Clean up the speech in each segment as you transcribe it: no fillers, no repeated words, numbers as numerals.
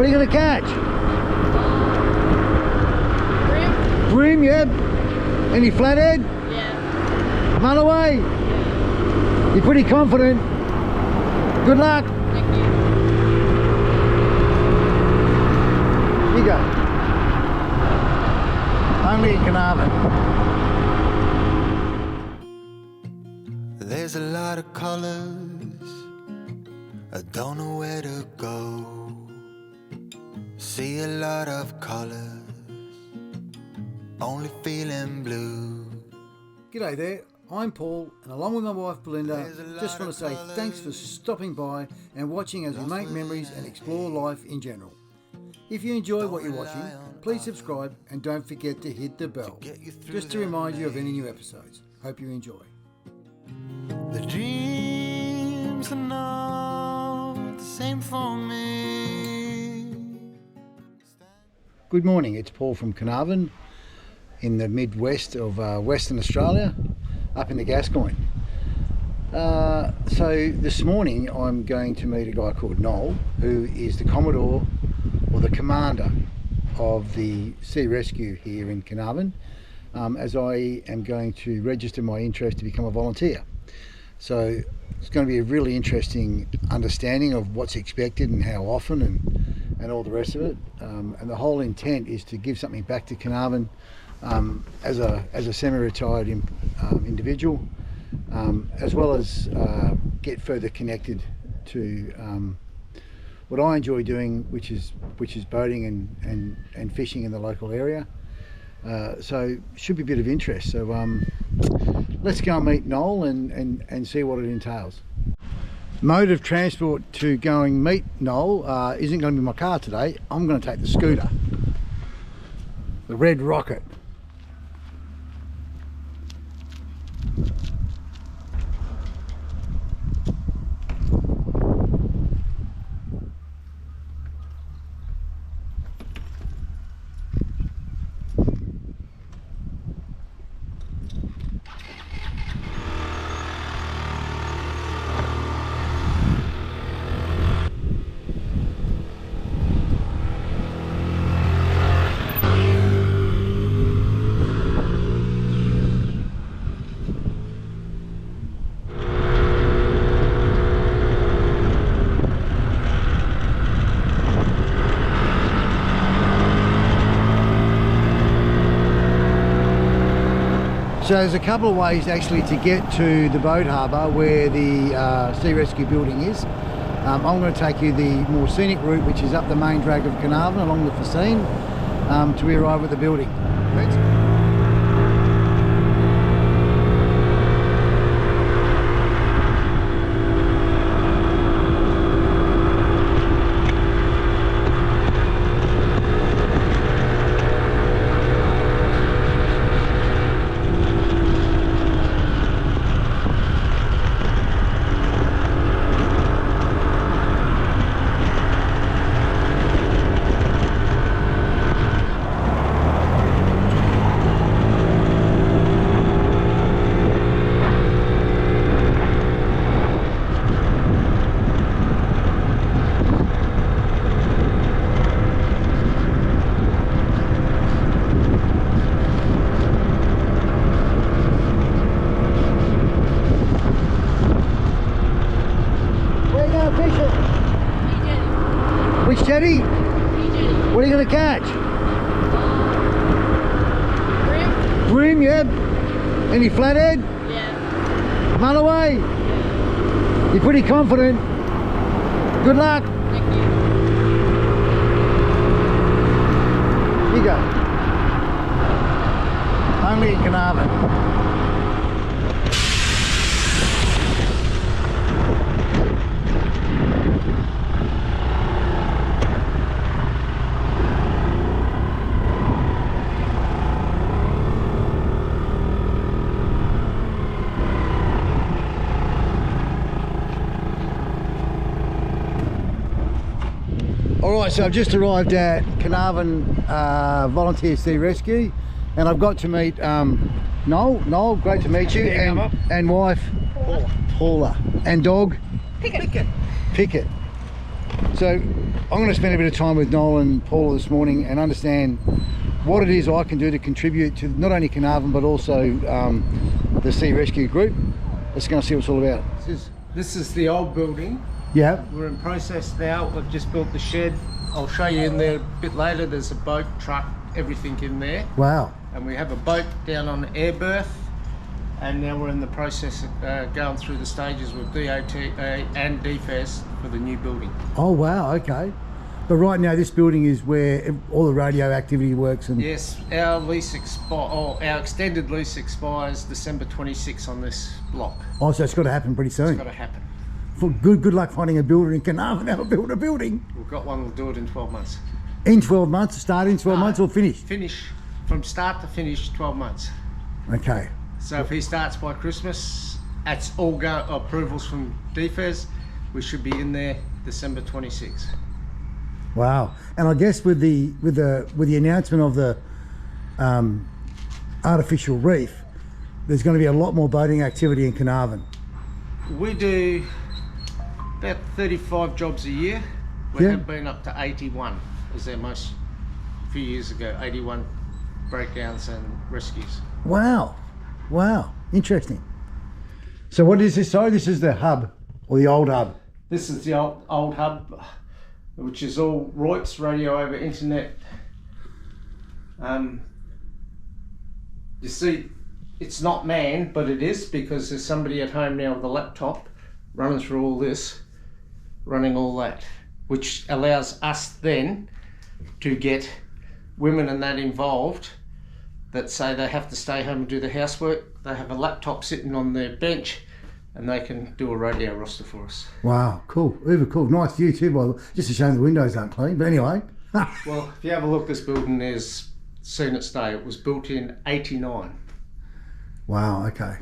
What are you going to catch? Bream? Bream, yeah. Any flathead? Yeah. Mulloway? Yeah. You're pretty confident. Good luck. Thank you. Here you go. Only in Carnarvon. There's a lot of colors, I don't know where to go. See a lot of colors, only feeling blue. G'day there, I'm Paul, and along with my wife Belinda, just want to say thanks for stopping by and watching as we make memories and explore life in general. If you enjoy what you're watching, please subscribe and don't forget to hit the bell, just to remind you of any new episodes. Hope you enjoy. The dreams are not the same for me. Good morning, it's Paul from Carnarvon in the midwest of Western Australia, up in the Gascoyne. So this morning I'm going to meet a guy called Noel, who is the Commodore or the commander of the Sea Rescue here in Carnarvon, as I am going to register my interest to become a volunteer. So it's going to be a really interesting understanding of what's expected and how often and all the rest of it. And the whole intent is to give something back to Carnarvon as a semi-retired individual, as well as get further connected to what I enjoy doing, which is boating and fishing in the local area. So should be a bit of interest. So let's go and meet Noel and see what it entails. Mode of transport to going meet Noel isn't going to be my car today. I'm going to take the scooter, the Red Rocket. So there's a couple of ways actually to get to the boat harbour where the Sea Rescue building is. I'm going to take you the more scenic route, which is up the main drag of Carnarvon along the Facine till we arrive at the building. Let's go. Which jetty? What are you going to catch? Bream? Bream, yeah. Any flathead? Yeah. Mulloway? Yeah. You're pretty confident. Good luck. Thank you. Here you go. Only in Carnarvon. Alright, so I've just arrived at Carnarvon Volunteer Sea Rescue, and I've got to meet Noel. Noel, great to meet you, and wife Paula, and dog Picket. Picket. So I'm going to spend a bit of time with Noel and Paula this morning and understand what it is I can do to contribute to not only Carnarvon but also the Sea Rescue group. Let's go and see what it's all about. This is the old building. Yeah. We're in process now. We've just built the shed. I'll show you in there a bit later. There's a boat, truck, everything in there. Wow. And we have a boat down on air berth. And now we're in the process of going through the stages with DOT and DFAS for the new building. Oh wow, okay. But right now this building is where all the radio activity works and... Yes, our our extended lease expires December 26 on this block. Oh, so it's got to happen pretty soon. It's got to happen. Good luck finding a builder in Carnarvon that'll build a building. We've got one, we'll do it in 12 months. In 12 months, start in 12 months or finish? Finish, from start to finish, 12 months. Okay. So if he starts by Christmas, that's all approvals from DFAS, we should be in there December 26. Wow. And I guess with the announcement of the artificial reef, there's going to be a lot more boating activity in Carnarvon. We do about 35 jobs a year. We Yeah. have been up to 81 as our most, a few years ago, 81 breakdowns and rescues. Wow. Wow. Interesting. So what is this? So this is the hub, or the old hub. This is the old hub, which is all ROIPs, radio over internet. You see, it's not manned, but it is, because there's somebody at home now with a laptop running through all this, running all that, which allows us then to get women and that involved that say they have to stay home and do the housework. They have a laptop sitting on their bench and they can do a radio roster for us. Wow, cool, uber cool. Nice view too, by the way. Just a shame the windows aren't clean, but anyway. Well, if you have a look, this building is seen its day. It was built in 89. Wow, okay.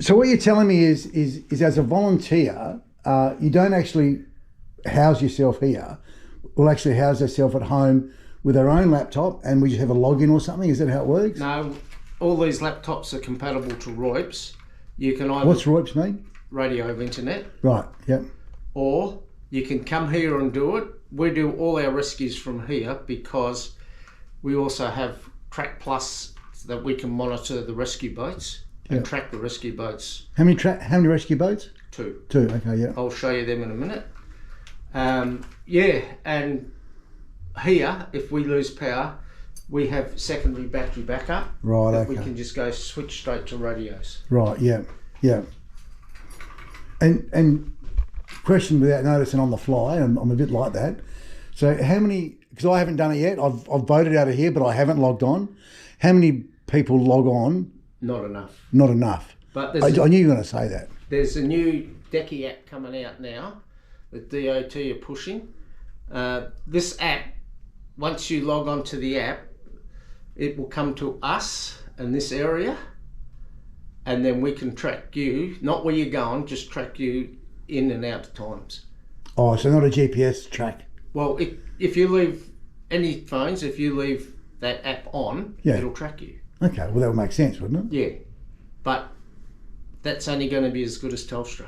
So what you're telling me is as a volunteer, you don't actually house yourself here. We'll actually house ourselves at home with our own laptop and we just have a login or something? Is that how it works? No, all these laptops are compatible to ROIPs. You can either... What's ROIPs mean? Radio over internet. Right, yep. Or you can come here and do it. We do all our rescues from here because we also have Track Plus so that we can monitor the rescue boats and track the rescue boats. How many rescue boats? 2. 2, okay, yeah. I'll show you them in a minute. Yeah, and here, if we lose power, we have secondary battery backup. Right, that okay. we can just go switch straight to radios. Right, yeah, yeah. And question without notice and on the fly, I'm a bit like that. So how many, because I haven't done it yet, I've voted out of here, but I haven't logged on. How many people log on? Not enough. Not enough. But I knew you were going to say that. There's a new Decky app coming out now that DOT are pushing. This app, once you log on to the app, it will come to us in this area and then we can track you, not where you're going, just track you in and out times. Oh, so not a GPS track? Well, if you leave any phones, if you leave that app on, it'll track you. Okay, well that would make sense, wouldn't it? Yeah, but that's only going to be as good as Telstra.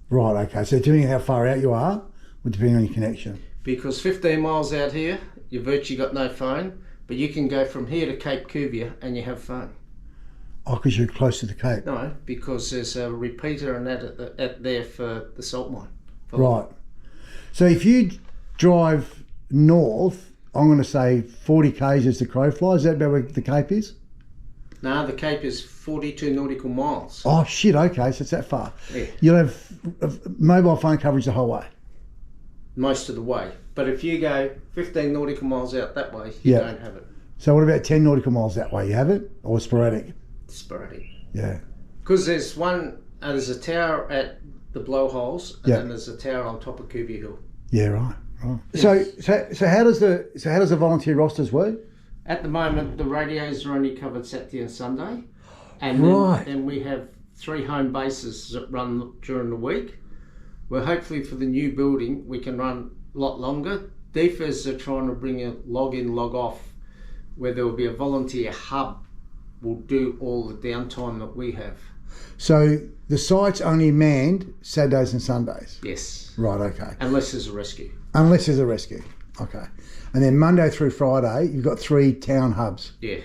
Right, okay, so depending on how far out you are, or depending on your connection? Because 15 miles out here, you've virtually got no phone, but you can go from here to Cape Cuvier and you have phone. Oh, because you're close to the Cape? No, because there's a repeater and that at there for the salt mine. Right. So if you drive north, I'm going to say 40 k's as the crow flies. Is that about where the Cape is? No, the Cape is 42 nautical miles. Oh shit, okay, so it's that far. Yeah. You'll have mobile phone coverage the whole way? Most of the way. But if you go 15 nautical miles out that way, you don't have it. So what about 10 nautical miles that way? You have it? Or sporadic? Sporadic. Yeah. Because there's there's a tower at the blowholes and then there's a tower on top of Cuvier Hill. Yeah, right. So how does the volunteer rosters work? At the moment, the radios are only covered Saturday and Sunday, and then we have 3 home bases that run during the week. Well, hopefully for the new building, we can run a lot longer. DFAS are trying to bring a log in, log off, where there will be a volunteer hub will do all the downtime that we have. So The site's only manned Saturdays and Sundays. Yes. Right. Okay. Unless there's a rescue. Unless there's a rescue. Okay. And then Monday through Friday, you've got 3 town hubs. Yeah.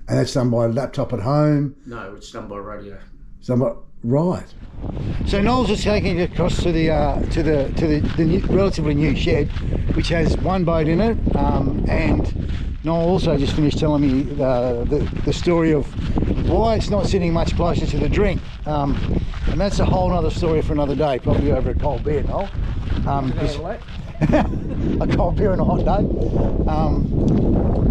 And that's done by laptop at home. No, it's done by radio. Right. So Noel's just taking it across to the relatively new shed, which has 1 boat in it. And Noel also just finished telling me the story of why it's not sitting much closer to the drink. And that's a whole other story for another day, probably over a cold beer, Noel. A cold beer and a hot day.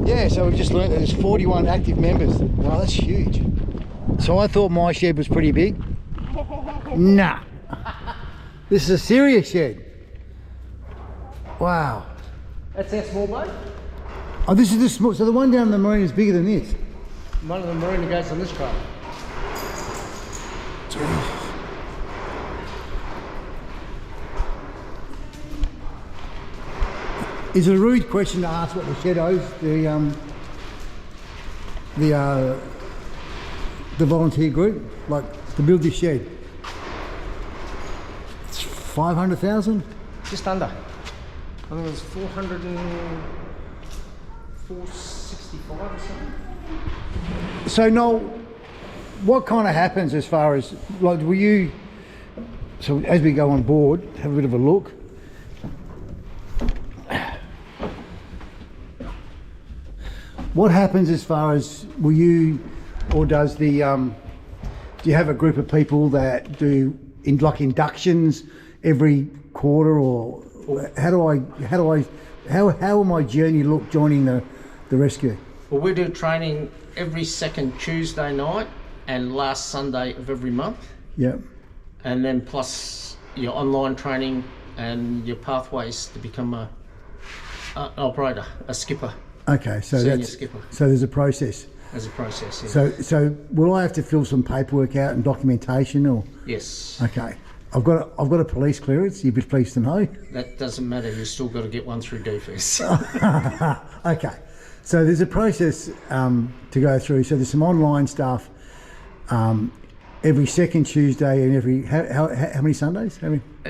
Yeah, so we've just learned that there's 41 active members. Wow, that's huge. So I thought my shed was pretty big. Nah. This is a serious shed. Wow. That's our small boat. Oh, this is the small, so the one down the marine is bigger than this. One of the marina goes on this truck. It's a rude question to ask what the shed owes the volunteer group, like to build this shed. It's 500,000. Just under. I think it was 465 or something. So Noel, what kind of happens as far as, like, will you, so as we go on board, have a bit of a look. What happens as far as, will you, or does the, do you have a group of people that do like inductions every quarter, or how will my journey look joining the rescue? Well, we do training every second Tuesday night and last Sunday of every month. Yep. And then plus your online training and your pathways to become an operator, a skipper. Okay, so Senior skipper. So there's a process. As a process, yeah. So will I have to fill some paperwork out and documentation, or? Yes. Okay. I've got a police clearance. You'd be pleased to know. That doesn't matter. You still got to get one through DFS. Okay. So there's a process to go through. So there's some online stuff every second Tuesday and every how many Sundays?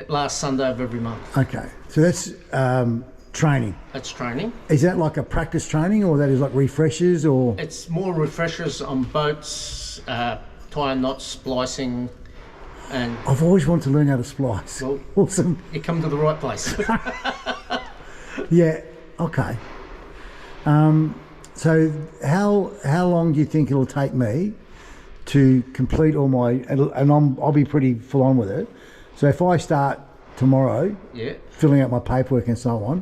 Last Sunday of every month. Okay. So that's training. That's training. Is that like a practice training, or that is like refreshers, or? It's more refreshers on boats, tying knots, splicing, and I've always wanted to learn how to splice. Well, awesome. you come to the right place. Yeah. Okay. So how long do you think it'll take me to complete all my, and I'll be pretty full on with it. So if I start tomorrow, yeah, filling out my paperwork and so on,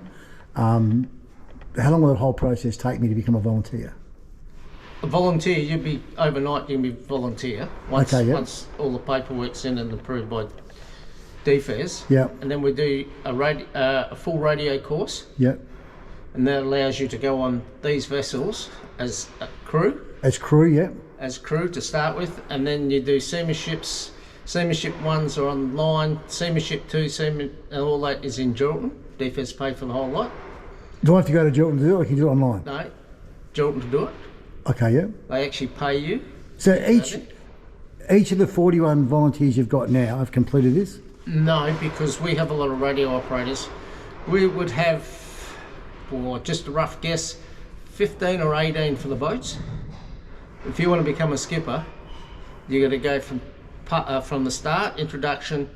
how long will the whole process take me to become a volunteer? A volunteer, you'll be overnight. You'll be volunteer once Okay, yep. once all the paperwork's in and approved by DFS. Yep. And then we do a full radio course. Yep. And that allows you to go on these vessels as a crew. As crew, yep. As crew to start with, and then you do seamerships. Seamanship 1s are online. Seamanship 2, and all that is in Jordan. DFS pay for the whole lot. Do I have to go to Jordan to do it, or can you do it online? No, Jordan to do it. Okay, yep. They actually pay you. So each of the 41 volunteers you've got now have completed this? No, because we have a lot of radio operators. We would have, for just a rough guess, 15 or 18 for the boats. If you want to become a skipper, you got to go from the start, introduction,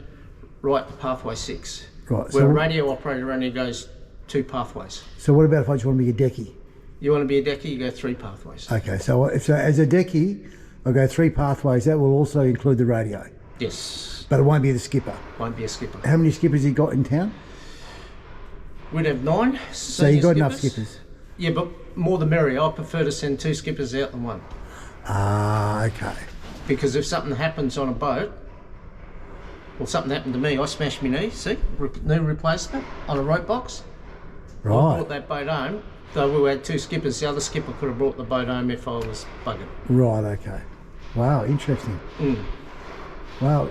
right to pathway 6. Right. Where a radio operator only goes 2 pathways. So what about if I just want to be a decky? You want to be a decky, you go 3 pathways. Okay, so as a decky, I'll go 3 pathways. That will also include the radio. Yes. But it won't be the skipper. Won't be a skipper. How many skippers you got in town? We'd have 9. So you got enough skippers? Yeah, but more the merrier. I prefer to send 2 skippers out than 1. Ah, okay. Because if something happens on a boat, well, something happened to me, I smashed my knee, see? Knee replacement on a rope box. I Right. brought that boat home. Though we had 2 skippers, the other skipper could have brought the boat home if I was buggered. Right, okay. Wow, interesting. Mm. Wow.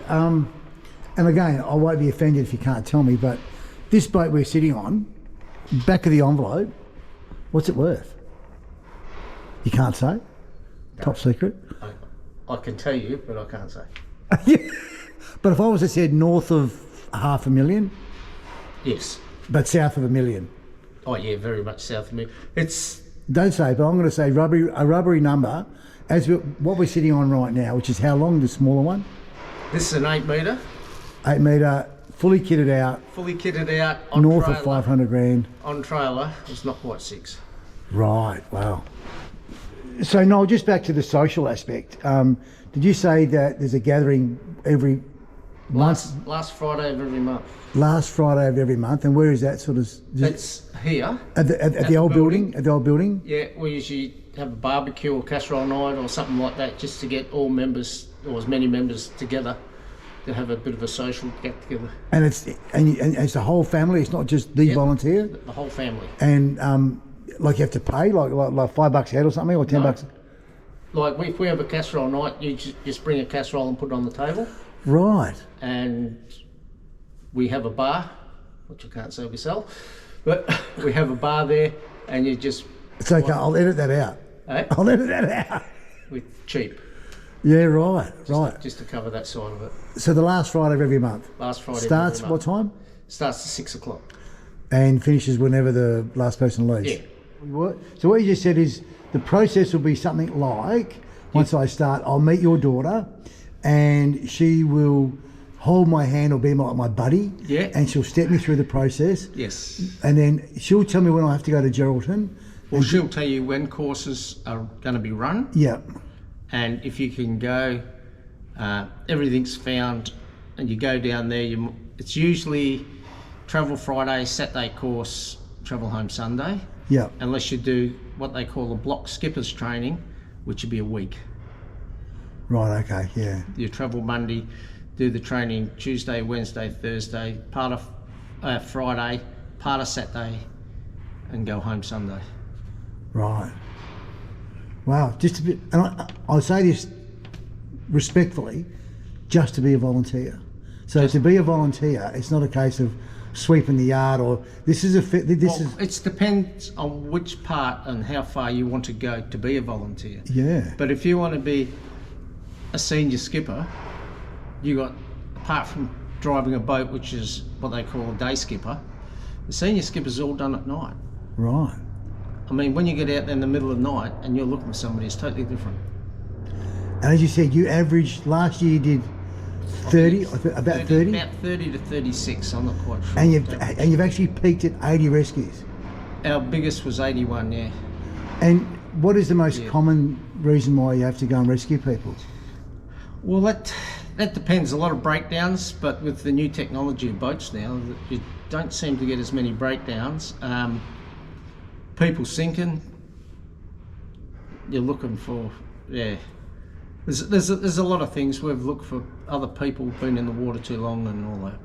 And again, I won't be offended if you can't tell me, but this boat we're sitting on, back of the envelope, what's it worth? You can't say? No. Top secret? I can tell you, but I can't say. Yeah. But if I was to said north of 500,000, Yes. but south of 1 million. Oh yeah, very much south of me. It's Don't say, but I'm going to say a rubbery number, what we're sitting on right now, which is how long, the smaller one? this is an 8 metre, 8 metre, fully kitted out, fully kitted out on north trailer. of 500 grand. On trailer, it's not quite 6. Right, wow. So Noel, just back to the social aspect. Did you say that there's a gathering every month? Last Friday of every month. Last Friday of every month, and where is that sort of? It's here. At the old building? At the old building? Yeah, we usually have a barbecue or casserole night or something like that, just to get all members or as many members together to have a bit of a social get together. And it's the whole family. It's not just the volunteer. The whole family. And like you have to pay like $5 a head or something, or $10. Like if we have a casserole night, you just bring a casserole and put it on the table. Right. And we have a bar, which I can't say we sell, but we have a bar there, and you just. It's okay. I'll edit that out. Eh? I'll edit that out. With cheap. Yeah, right. Just to cover that side of it. So the last Friday of every month. Last Friday. Starts of every what month. time? Starts at 6 o'clock. And finishes whenever the last person leaves. Yeah. So what you just said is the process will be something like, once I start, I'll meet your daughter and she will hold my hand or be like my buddy. Yeah. And she'll step me through the process. Yes. And then she'll tell me when I have to go to Geraldton. Well, she'll tell you when courses are going to be run. Yeah. And if you can go, everything's found, and you go down there. It's usually travel Friday, Saturday course, travel home Sunday. Yeah. Unless you do what they call a block skippers training, which would be a week. Right. Okay. Yeah. You travel Monday, do the training Tuesday, Wednesday, Thursday, part of Friday, part of Saturday, and go home Sunday. Right. Wow. Just a bit, and I say this respectfully, just to be a volunteer. So to be a volunteer, it's not a case of sweeping the yard or this is it depends on which part and how far you want to go to be a volunteer. Yeah. But if you want to be a senior skipper, you got, apart from driving a boat, which is what they call a day skipper, the senior skipper's all done at night. Right. I mean, when you get out there in the middle of the night and you're looking for somebody, it's totally different. And as you said, you averaged, last year you did 30, about 30? About 30 to 36, I'm not quite sure. And you've actually peaked at 80 rescues. Our biggest was 81, yeah. And what is the most common reason why you have to go and rescue people? Well, that depends. A lot of breakdowns, but with the new technology of boats now, you don't seem to get as many breakdowns. People sinking, you're looking for, yeah. There's a lot of things. We've looked for other people been in the water too long and all that.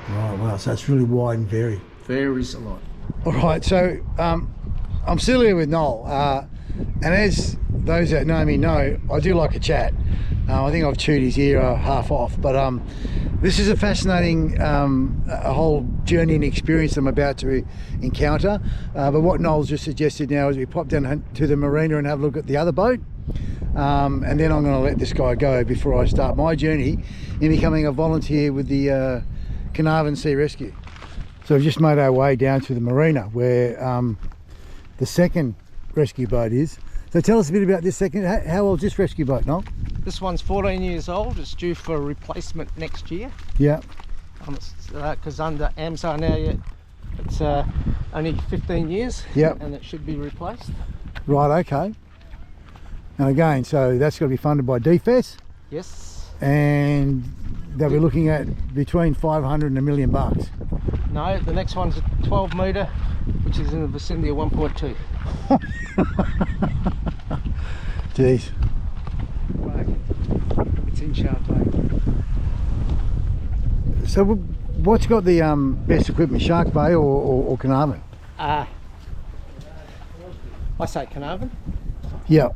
Right, wow, so it's really wide and varied. Varies a lot. All right, so I'm still here with Noel, and as those that know me know, I do like a chat. I think I've chewed his ear half off, but this is a fascinating a whole journey and experience I'm about to encounter. But what Noel's just suggested now is we pop down to the marina and have a look at the other boat. And then I'm going to let this guy go before I start my journey in becoming a volunteer with the Carnarvon Sea Rescue. So we've just made our way down to the marina where the second rescue boat is. So tell us a bit about this second. How old is this rescue boat, Noel? This one's 14 years old. It's due for replacement next year. Yeah. Because under AMSA now, it's only 15 years. Yep. And it should be replaced. Right, okay. And again, so that's got to be funded by DFES. Yes. And they'll be looking at between 500 and $1 million. No, the next one's a 12 metre, which is in the vicinity of 1.2. Jeez. It's in Sharp Bay. So what's got the best equipment, Shark Bay or Carnarvon? I say Carnarvon. Yeah.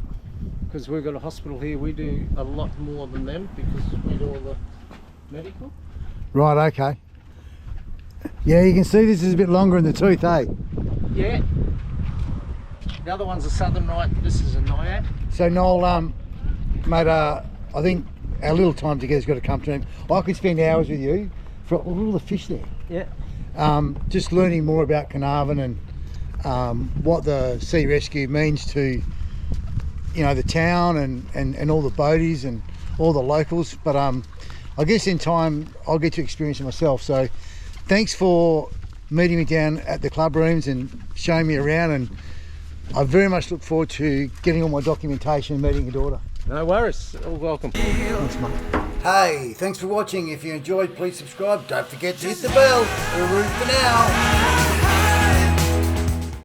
Because we've got a hospital here, we do a lot more than them because we do all the medical. Right, okay. Yeah, you can see this is a bit longer in the tooth, eh? Yeah. The other one's a Southern Night, this is a Naiad. So Noel, mate, I think our little time together's got to come to an end. I could spend hours with you for all the fish there. Yeah. Just learning more about Carnarvon and what the Sea Rescue means to, you know, the town and all the boaties and all the locals. But I guess in time I'll get to experience it myself. So thanks for meeting me down at the club rooms and showing me around, and I very much look forward to getting all my documentation and meeting your daughter. No worries. All welcome. Thanks, mate. Hey, thanks for watching. If you enjoyed, please subscribe. Don't forget to hit the bell. We're for now.